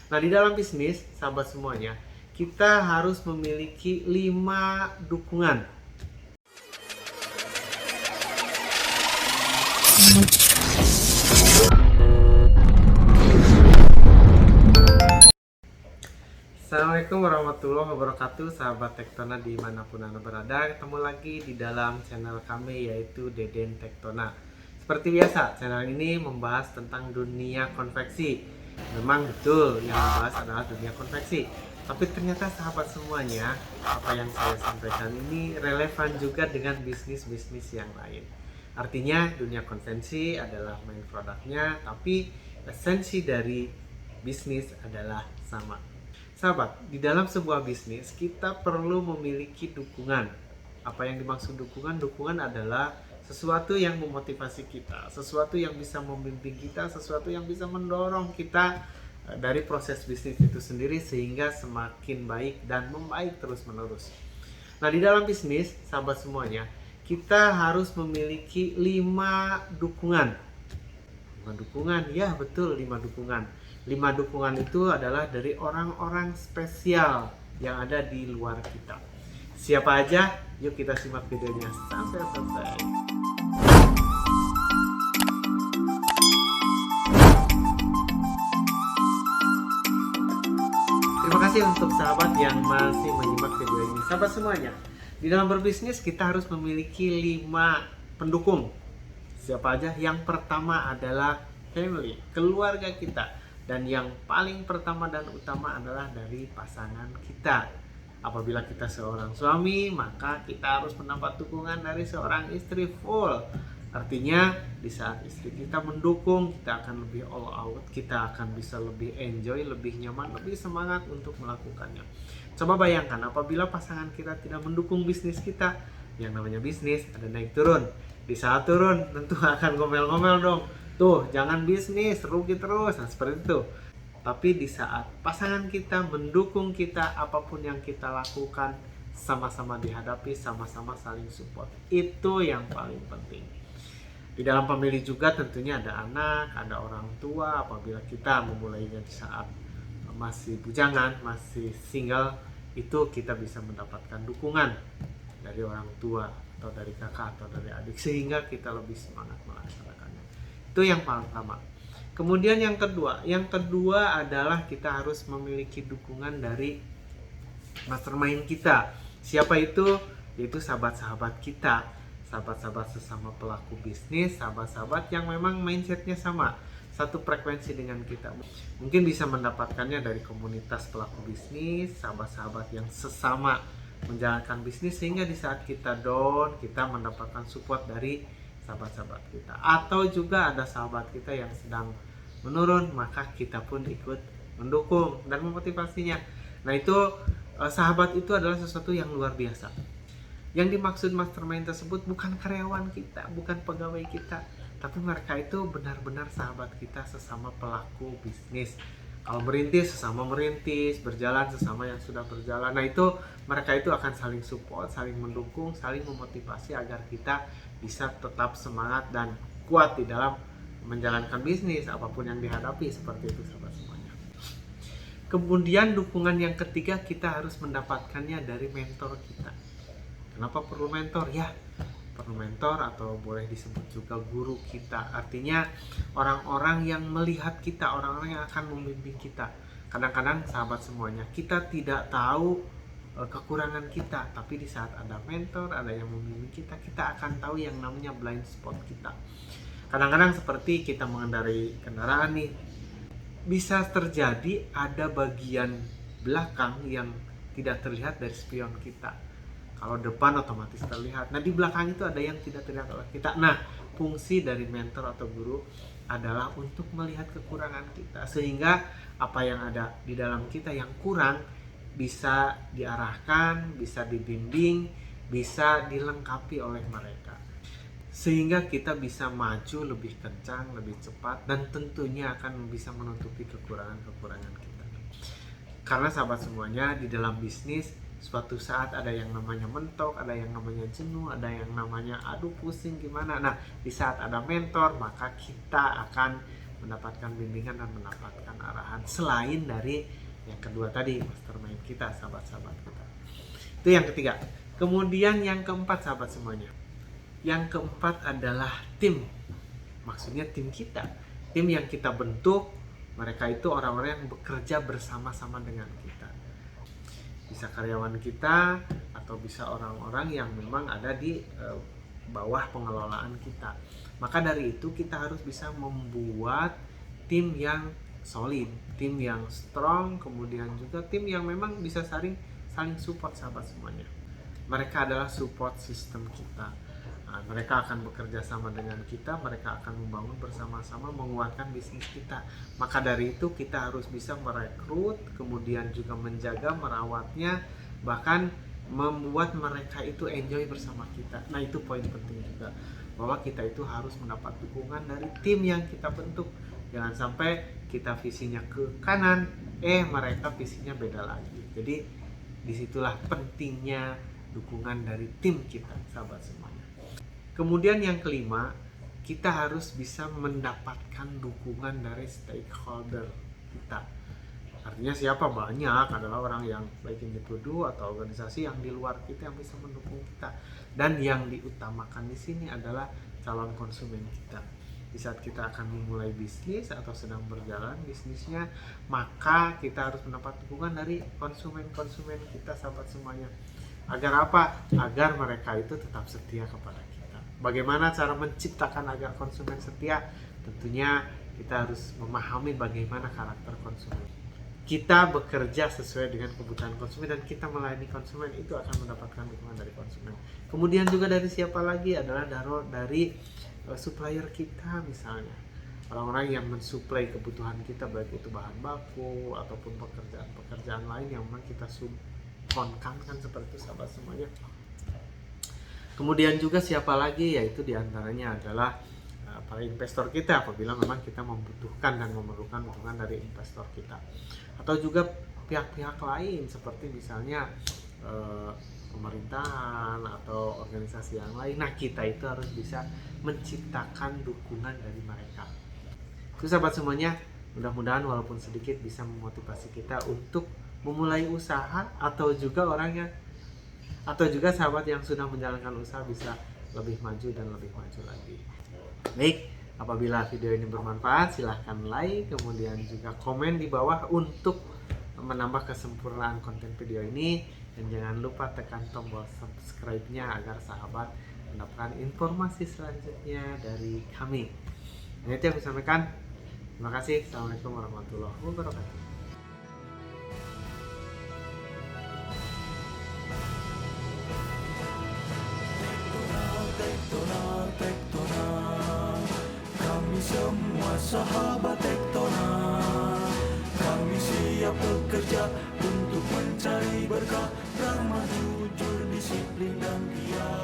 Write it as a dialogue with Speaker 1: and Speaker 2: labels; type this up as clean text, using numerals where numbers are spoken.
Speaker 1: Nah, di dalam bisnis, sahabat semuanya, kita harus memiliki 5 dukungan. Assalamualaikum warahmatullahi wabarakatuh, sahabat Tektona dimanapun Anda berada. Ketemu lagi di dalam channel kami, yaitu Deden Tektona. Seperti biasa, channel ini membahas tentang dunia konveksi. Memang betul yang dibahas adalah dunia konveksi, tapi ternyata sahabat semuanya, apa yang saya sampaikan ini relevan juga dengan bisnis-bisnis yang lain. Artinya dunia konvensi adalah main produknya, tapi esensi dari bisnis adalah sama. Sahabat, di dalam sebuah bisnis kita perlu memiliki dukungan. Apa yang dimaksud dukungan? Dukungan adalah sesuatu yang memotivasi kita, sesuatu yang bisa membimbing kita, sesuatu yang bisa mendorong kita dari proses bisnis itu sendiri sehingga semakin baik dan membaik terus-menerus. Nah, di dalam bisnis, sahabat semuanya, kita harus memiliki 5 dukungan. 5 dukungan, ya betul, 5 dukungan. 5 dukungan itu adalah dari orang-orang spesial yang ada di luar kita. Siapa aja? Yuk kita simak videonya sampai selesai. Terima kasih untuk sahabat yang masih menyimak video ini. Sahabat semuanya, di dalam berbisnis kita harus memiliki 5 pendukung. Siapa aja? Yang pertama adalah family, keluarga kita. Dan yang paling pertama dan utama adalah dari pasangan kita. Apabila kita seorang suami, maka kita harus mendapat dukungan dari seorang istri full. Artinya di saat istri kita mendukung, kita akan lebih all out, kita akan bisa lebih enjoy, lebih nyaman, lebih semangat untuk melakukannya. Coba bayangkan apabila pasangan kita tidak mendukung bisnis kita. Yang namanya bisnis ada naik turun. Di saat turun tentu akan ngomel-ngomel dong. Tuh, jangan bisnis, rugi terus. Nah, seperti itu. Tapi di saat pasangan kita mendukung kita, apapun yang kita lakukan, sama-sama dihadapi, sama-sama saling support. Itu yang paling penting. Di dalam family juga tentunya ada anak, ada orang tua. Apabila kita memulainya di saat masih bujangan, masih single, itu kita bisa mendapatkan dukungan dari orang tua, atau dari kakak, atau dari adik, sehingga kita lebih semangat melaksanakannya. Itu yang pertama. Kemudian yang kedua adalah kita harus memiliki dukungan dari mastermind kita. Siapa itu? Yaitu sahabat-sahabat kita, sahabat-sahabat sesama pelaku bisnis, sahabat-sahabat yang memang mindsetnya sama, satu frekuensi dengan kita. Mungkin bisa mendapatkannya dari komunitas pelaku bisnis, sahabat-sahabat yang sesama menjalankan bisnis, sehingga di saat kita down, kita mendapatkan support dari sahabat-sahabat kita. Atau juga ada sahabat kita yang sedang menurun, maka kita pun ikut mendukung dan memotivasinya. Nah, itu sahabat itu adalah sesuatu yang luar biasa. Yang dimaksud mastermind tersebut bukan karyawan kita, bukan pegawai kita, tapi mereka itu benar-benar sahabat kita sesama pelaku bisnis. Kalau merintis, sesama merintis, berjalan sesama yang sudah berjalan. Nah, itu mereka itu akan saling support, saling mendukung, saling memotivasi agar kita bisa tetap semangat dan kuat di dalam menjalankan bisnis apapun yang dihadapi. Seperti itu, sahabat semuanya. Kemudian dukungan yang ketiga, kita harus mendapatkannya dari mentor kita. Kenapa perlu mentor? Ya, perlu mentor, atau boleh disebut juga guru kita. Artinya orang-orang yang melihat kita, orang-orang yang akan membimbing kita. Kadang-kadang sahabat semuanya, kita tidak tahu kekurangan kita, tapi di saat ada mentor, ada yang membimbing kita, kita akan tahu yang namanya blind spot kita. Kadang-kadang seperti kita mengendarai kendaraan nih, bisa terjadi ada bagian belakang yang tidak terlihat dari spion kita. Kalau depan otomatis terlihat. Nah, di belakang itu ada yang tidak terlihat oleh kita. Nah, fungsi dari mentor atau guru adalah untuk melihat kekurangan kita, sehingga apa yang ada di dalam kita yang kurang bisa diarahkan, bisa dibimbing, bisa dilengkapi oleh mereka, sehingga kita bisa maju lebih kencang, lebih cepat, dan tentunya akan bisa menutupi kekurangan-kekurangan kita. Karena sahabat semuanya, di dalam bisnis suatu saat ada yang namanya mentok, ada yang namanya jenuh, ada yang namanya aduh pusing gimana. Nah, di saat ada mentor, maka kita akan mendapatkan bimbingan dan mendapatkan arahan selain dari yang kedua tadi, mastermind kita, sahabat-sahabat kita. Itu yang ketiga. Kemudian yang keempat, sahabat semuanya. Yang keempat adalah tim. Maksudnya tim kita. Tim yang kita bentuk, mereka itu orang-orang yang bekerja bersama-sama dengan kita. Bisa karyawan kita atau bisa orang-orang yang memang ada di bawah pengelolaan kita. Maka dari itu kita harus bisa membuat tim yang solid, tim yang strong, kemudian juga tim yang memang bisa saling support, sahabat semuanya. Mereka adalah support system kita. Nah, mereka akan bekerja sama dengan kita, mereka akan membangun bersama-sama, menguatkan bisnis kita. Maka dari itu kita harus bisa merekrut, kemudian juga menjaga, merawatnya, bahkan membuat mereka itu enjoy bersama kita. Nah, itu poin penting juga, bahwa kita itu harus mendapat dukungan dari tim yang kita bentuk. Jangan sampai kita visinya ke kanan, mereka visinya beda lagi. Jadi disitulah pentingnya dukungan dari tim kita, sahabat semuanya. Kemudian yang kelima, kita harus bisa mendapatkan dukungan dari stakeholder kita. Artinya siapa? Banyak adalah orang yang baik individu atau organisasi yang di luar kita yang bisa mendukung kita. Dan yang diutamakan di sini adalah calon konsumen kita. Di saat kita akan memulai bisnis atau sedang berjalan bisnisnya, maka kita harus mendapat dukungan dari konsumen-konsumen kita, sahabat semuanya. Agar apa? Agar mereka itu tetap setia kepada kita. Bagaimana cara menciptakan agar konsumen setia? Tentunya kita harus memahami bagaimana karakter konsumen. Kita bekerja sesuai dengan kebutuhan konsumen dan kita melayani konsumen, itu akan mendapatkan dukungan dari konsumen. Kemudian juga dari siapa lagi? Adalah dari supplier kita misalnya. Orang-orang yang mensuplai kebutuhan kita, baik itu bahan baku ataupun pekerjaan-pekerjaan lain yang memang kita subkonkan kan seperti itu, sahabat semuanya. Kemudian juga siapa lagi? Yaitu diantaranya adalah para investor kita, apabila memang kita membutuhkan dan memerlukan dukungan dari investor kita. Atau juga pihak-pihak lain seperti misalnya pemerintahan atau organisasi yang lain. Nah, kita itu harus bisa menciptakan dukungan dari mereka. Itu, sahabat semuanya, mudah-mudahan walaupun sedikit bisa memotivasi kita untuk memulai usaha, atau juga sahabat yang sudah menjalankan usaha bisa lebih maju dan lebih maju lagi. Baik, apabila video ini bermanfaat, silahkan like, kemudian juga komen di bawah untuk menambah kesempurnaan konten video ini. Dan jangan lupa tekan tombol subscribe-nya agar sahabat mendapatkan informasi selanjutnya dari kami. Ini yang bisa sampaikan. Terima kasih. Assalamualaikum warahmatullahi wabarakatuh.
Speaker 2: Semua sahabat Tektona, kami siap bekerja untuk mencari berkah, ramah, jujur, disiplin dan giat.